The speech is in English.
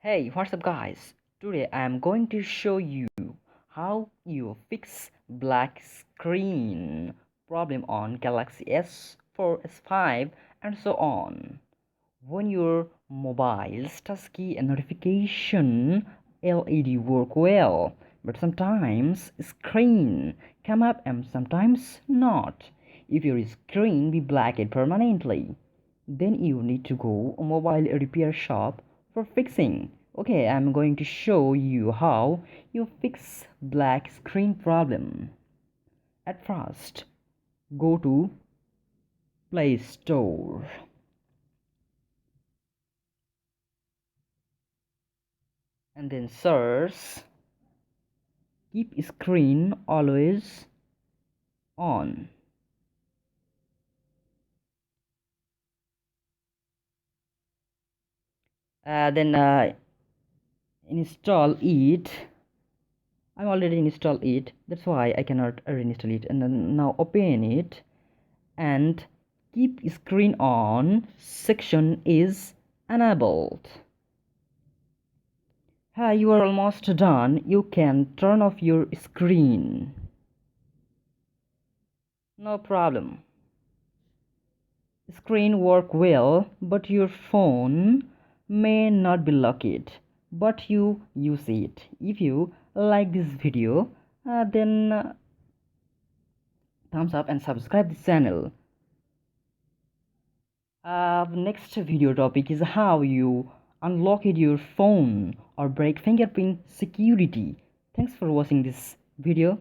Hey, what's up guys? Today I am going to show you how you fix black screen problem on Galaxy S4, S5 and so on. When your mobile's touch key and notification LED work well, but sometimes screen come up and sometimes not. If your screen be blacked permanently, then you need to go a mobile repair shop for fixing. Okay, I'm going to show you how you fix black screen problem. At first, go to Play Store and then search keep screen always on. Then install it. I'm already installed it, that's why I cannot reinstall it. And then now open it and keep screen on section is enabled. Hi, you are almost done. You can turn off your screen. No problem. Screen work well, but your phone may not be locked, but you use it. If you like this video, then thumbs up and subscribe this channel. Next video topic is how you unlock your phone or break fingerprint security. Thanks for watching this video.